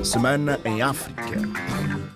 Semana em África.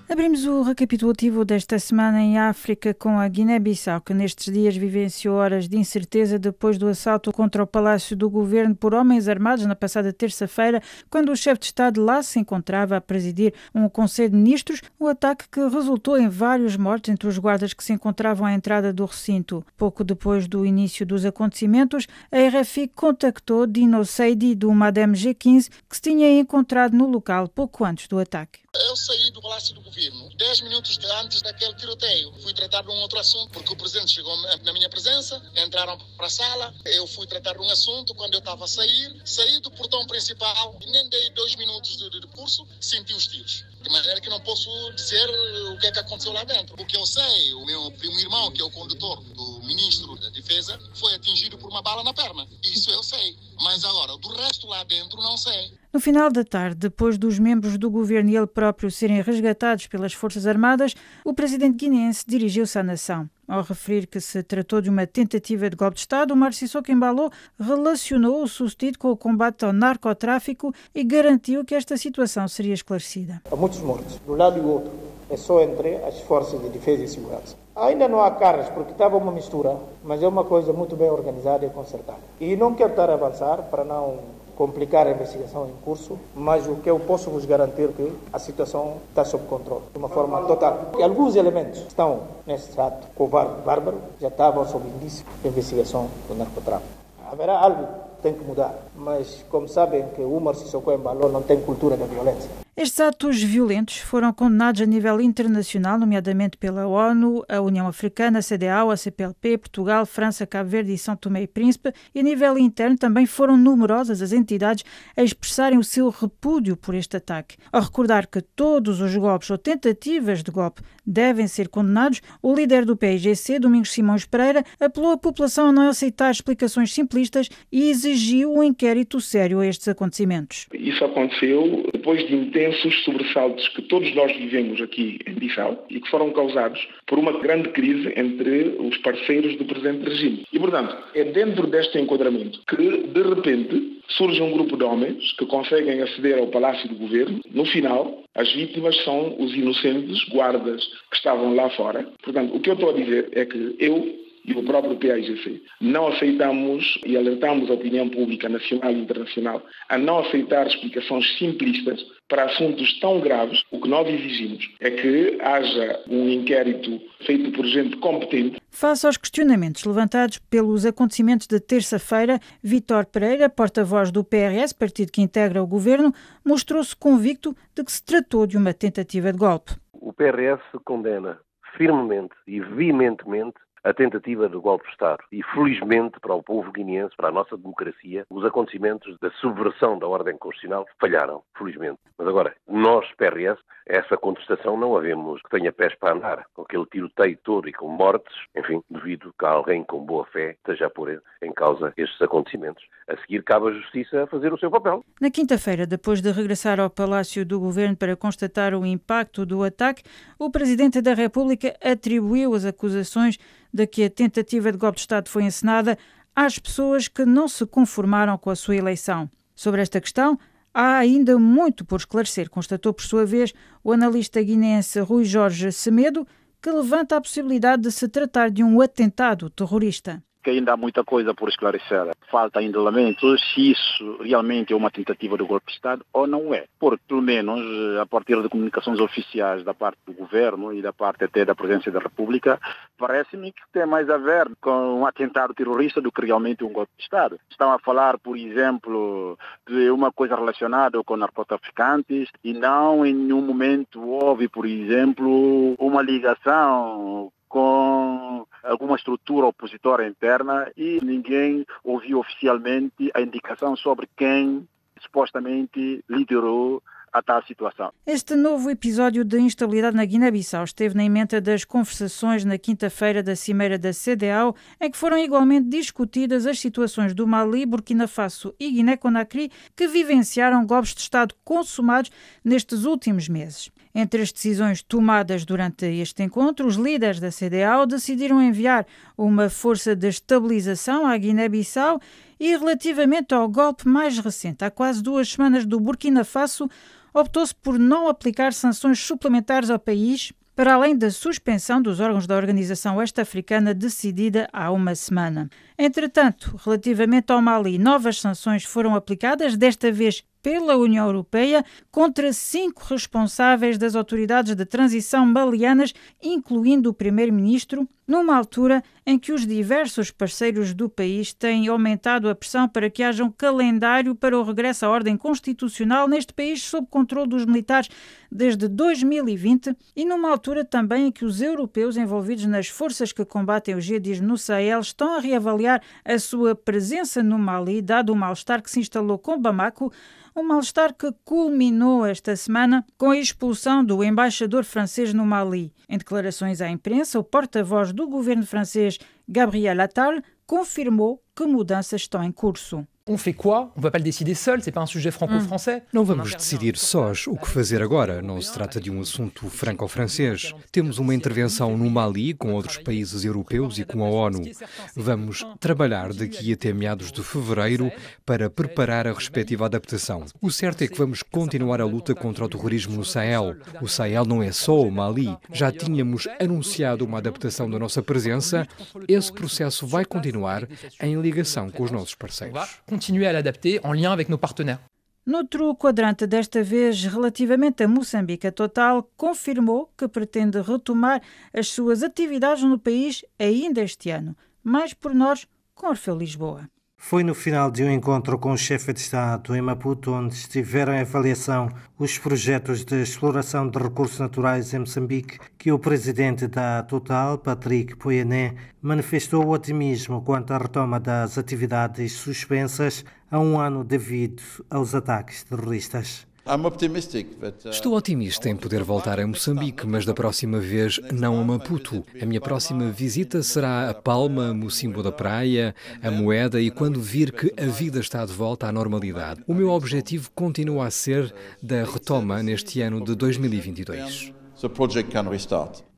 Abrimos o recapitulativo desta semana em África com a Guiné-Bissau, que nestes dias vivenciou horas de incerteza depois do assalto contra o Palácio do Governo por homens armados na passada terça-feira, quando o chefe de Estado lá se encontrava a presidir um Conselho de Ministros, um ataque que resultou em vários mortos entre os guardas que se encontravam à entrada do recinto. Pouco depois do início dos acontecimentos, a RFI contactou Dino Seidi, do Madem G15, que se tinha encontrado no local pouco antes do ataque. Eu saí do Palácio do Governo 10 minutos antes daquele tiroteio. Fui tratar de um outro assunto, porque o presidente chegou na minha presença, entraram para a sala, eu fui tratar de um assunto. Quando eu estava a saí do portão principal e nem dei 2 minutos de curso, senti os tiros. De maneira que não posso dizer o que é que aconteceu lá dentro. O que eu sei, o meu primo irmão, que é o condutor do ministro da Defesa, foi atingido por uma bala na perna. Isso eu sei. Mas agora, do resto lá dentro, não sei. No final da tarde, depois dos membros do governo e ele próprio serem resgatados pelas Forças Armadas, o presidente guineense dirigiu-se à nação. Ao referir que se tratou de uma tentativa de golpe de Estado, o Omar Sissoko Embalo relacionou o sucedido com o combate ao narcotráfico e garantiu que esta situação seria esclarecida. Há muitos mortos, de um lado e do outro. É só entre as forças de defesa e segurança. Ainda não há caras, porque estava uma mistura, mas é uma coisa muito bem organizada e concertada. E não quero estar a avançar para não complicar a investigação em curso, mas o que eu posso vos garantir é que a situação está sob controle, de uma forma total. E alguns elementos que estão neste ato covarde e bárbaro já estavam sob indício de investigação do narcotráfico. Haverá algo que tem que mudar, mas como sabem que o Omar Sissoko Embalo não tem cultura da violência. Estes atos violentos foram condenados a nível internacional, nomeadamente pela ONU, a União Africana, a CEDEAO, a CPLP, Portugal, França, Cabo Verde e São Tomé e Príncipe, e a nível interno também foram numerosas as entidades a expressarem o seu repúdio por este ataque. Ao recordar que todos os golpes ou tentativas de golpe devem ser condenados, o líder do PAIGC, Domingos Simões Pereira, apelou à população a não aceitar explicações simplistas e exigiu um inquérito sério a estes acontecimentos. Isso aconteceu depois de intensos sobressaltos que todos nós vivemos aqui em Bissau e que foram causados por uma grande crise entre os parceiros do presente regime. E, portanto, é dentro deste enquadramento que, de repente, surge um grupo de homens que conseguem aceder ao Palácio do Governo. No final, as vítimas são os inocentes guardas que estavam lá fora. Portanto, o que eu estou a dizer é que eu e o próprio PAIGC não aceitamos e alertamos a opinião pública nacional e internacional a não aceitar explicações simplistas para assuntos tão graves. O que nós exigimos é que haja um inquérito feito por gente competente. Face aos questionamentos levantados pelos acontecimentos de terça-feira, Vítor Pereira, porta-voz do PRS, partido que integra o governo, mostrou-se convicto de que se tratou de uma tentativa de golpe. O PRS condena firmemente e veementemente a tentativa de golpe de Estado. E, felizmente, para o povo guineense, para a nossa democracia, os acontecimentos da subversão da ordem constitucional falharam, felizmente. Mas agora, nós, PRS, essa contestação não a vemos que tenha pés para andar, com aquele tiroteio todo e com mortes, enfim, devido que alguém com boa fé esteja a pôr em causa estes acontecimentos. A seguir, cabe à Justiça fazer o seu papel. Na quinta-feira, depois de regressar ao Palácio do Governo para constatar o impacto do ataque, o Presidente da República atribuiu as acusações de que a tentativa de golpe de Estado foi encenada às pessoas que não se conformaram com a sua eleição. Sobre esta questão, há ainda muito por esclarecer, constatou por sua vez o analista guineense Rui Jorge Semedo, que levanta a possibilidade de se tratar de um atentado terrorista. Que ainda há muita coisa por esclarecer. Falta ainda elementos se isso realmente é uma tentativa de golpe de Estado ou não é. Porque, pelo menos, a partir de comunicações oficiais da parte do governo e da parte até da Presidência da República, parece-me que tem mais a ver com um atentado terrorista do que realmente um golpe de Estado. Estão a falar, por exemplo, de uma coisa relacionada com narcotraficantes e não em nenhum momento houve, por exemplo, uma ligação com alguma estrutura opositora interna e ninguém ouviu oficialmente a indicação sobre quem supostamente liderou a tal situação. Este novo episódio de instabilidade na Guiné-Bissau esteve na emenda das conversações na quinta-feira da cimeira da CEDEAO, em que foram igualmente discutidas as situações do Mali, Burkina Faso e Guiné-Conakry, que vivenciaram golpes de Estado consumados nestes últimos meses. Entre as decisões tomadas durante este encontro, os líderes da CEDEAO decidiram enviar uma força de estabilização à Guiné-Bissau e, relativamente ao golpe mais recente, há quase 2 semanas, do Burkina Faso, optou-se por não aplicar sanções suplementares ao país, para além da suspensão dos órgãos da Organização Oeste-Africana decidida há uma semana. Entretanto, relativamente ao Mali, novas sanções foram aplicadas, desta vez pela União Europeia, contra 5 responsáveis das autoridades de transição malianas, incluindo o primeiro-ministro, numa altura em que os diversos parceiros do país têm aumentado a pressão para que haja um calendário para o regresso à ordem constitucional neste país sob controle dos militares desde 2020 e numa altura também em que os europeus envolvidos nas forças que combatem o jihadismo no Sahel estão a reavaliar a sua presença no Mali, dado o mal-estar que se instalou com Bamako, um mal-estar que culminou esta semana com a expulsão do embaixador francês no Mali. Em declarações à imprensa, o porta-voz do governo francês, Gabriel Attal, confirmou que mudanças estão em curso. On fait quoi? On ne va pas le décider seul, c'est pas un sujet franco-français. Não vamos decidir sós o que fazer agora. Não se trata de um assunto franco-francês. Temos uma intervenção no Mali com outros países europeus e com a ONU. Vamos trabalhar daqui até meados de fevereiro para preparar a respectiva adaptação. O certo é que vamos continuar a luta contra o terrorismo no Sahel. O Sahel não é só o Mali. Já tínhamos anunciado uma adaptação da nossa presença. Esse processo vai continuar em ligação com os nossos parceiros. Continuer à l'adapter en lien avec nos partenaires. Noutro quadrante, desta vez relativamente a Moçambique, a Total confirmou que pretende retomar as suas atividades no país ainda este ano. Mais pormenores com Orfeu Lisboa. Foi no final de um encontro com o chefe de Estado em Maputo, onde estiveram em avaliação os projetos de exploração de recursos naturais em Moçambique, que o presidente da Total, Patrick Pouyanné, manifestou otimismo quanto à retoma das atividades suspensas há um ano devido aos ataques terroristas. Estou otimista em poder voltar a Moçambique, mas da próxima vez não a Maputo. A minha próxima visita será a Palma, Mocimbo da Praia, a Moeda e quando vir que a vida está de volta à normalidade. O meu objetivo continua a ser da retoma neste ano de 2022.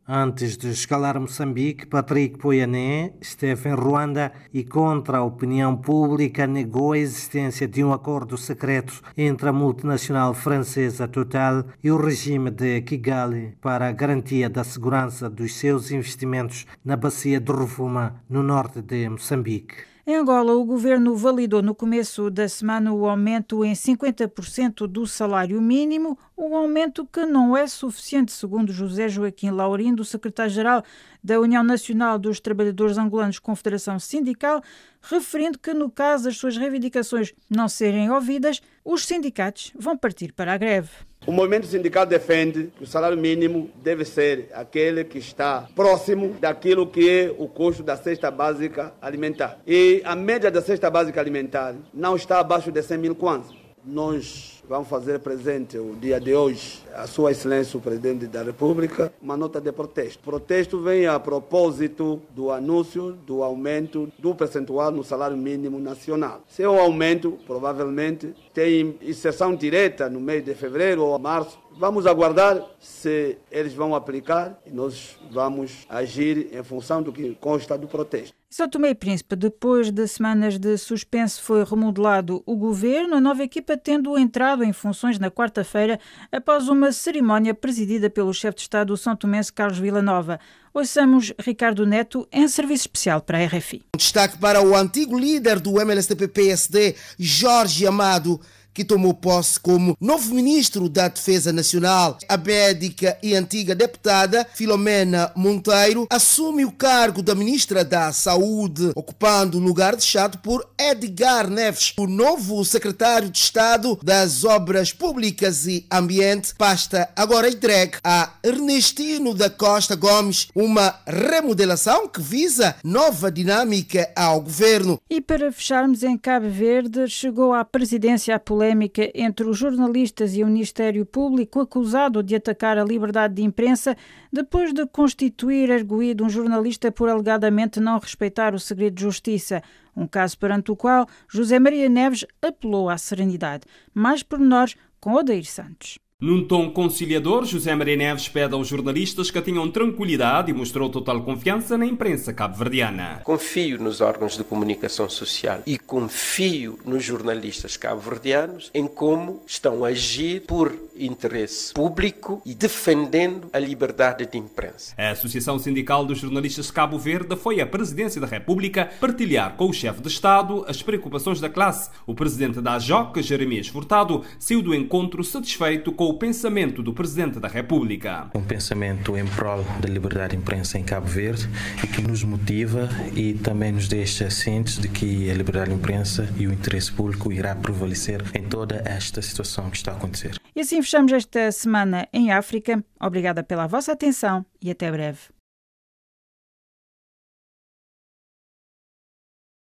Antes de escalar Moçambique, Patrick Pouyanné esteve em Ruanda e, contra a opinião pública, negou a existência de um acordo secreto entre a multinacional francesa Total e o regime de Kigali para a garantia da segurança dos seus investimentos na bacia de Rovuma, no norte de Moçambique. Em Angola, o governo validou no começo da semana o aumento em 50% do salário mínimo, um aumento que não é suficiente, segundo José Joaquim Laurindo, secretário-geral da União Nacional dos Trabalhadores Angolanos Confederação Sindical, referindo que, no caso das suas reivindicações não serem ouvidas, os sindicatos vão partir para a greve. O movimento sindical defende que o salário mínimo deve ser aquele que está próximo daquilo que é o custo da cesta básica alimentar. E a média da cesta básica alimentar não está abaixo de 100 mil kwanzas. Nós vamos fazer presente o dia de hoje a Sua Excelência o Presidente da República uma nota de protesto. O protesto vem a propósito do anúncio do aumento do percentual no salário mínimo nacional. Se o aumento provavelmente tem inserção direta no mês de fevereiro ou março, vamos aguardar se eles vão aplicar e nós vamos agir em função do que consta do protesto. São Tomé e Príncipe, depois de semanas de suspense, foi remodelado o governo, a nova equipa tendo entrado em funções na quarta-feira após uma cerimónia presidida pelo chefe de Estado são tomense Carlos Villanova. Ouçamos Ricardo Neto em serviço especial para a RFI. Destaque para o antigo líder do MLSTP-PSD, Jorge Amado, que tomou posse como novo ministro da Defesa Nacional. A médica e antiga deputada Filomena Monteiro assume o cargo da ministra da Saúde, ocupando o lugar deixado por Edgar Neves, o novo secretário de Estado das Obras Públicas e Ambiente, pasta agora entregue a Ernestino da Costa Gomes, uma remodelação que visa nova dinâmica ao governo. E para fecharmos, em Cabo Verde, chegou à presidência a polémica entre os jornalistas e o Ministério Público acusado de atacar a liberdade de imprensa depois de constituir arguido um jornalista por alegadamente não respeitar o segredo de justiça, um caso perante o qual José Maria Neves apelou à serenidade. Mais pormenores com Odair Santos. Num tom conciliador, José Maria Neves pede aos jornalistas que tenham tranquilidade e mostrou total confiança na imprensa cabo-verdiana. Confio nos órgãos de comunicação social e confio nos jornalistas cabo-verdianos em como estão a agir por interesse público e defendendo a liberdade de imprensa. A Associação Sindical dos Jornalistas de Cabo Verde foi à Presidência da República partilhar com o chefe de Estado as preocupações da classe. O presidente da AJOC, Jeremias Furtado, saiu do encontro satisfeito com o pensamento do Presidente da República. Um pensamento em prol da liberdade de imprensa em Cabo Verde e que nos motiva e também nos deixa cientes de que a liberdade de imprensa e o interesse público irá prevalecer em toda esta situação que está a acontecer. E assim fechamos esta semana em África. Obrigada pela vossa atenção e até breve.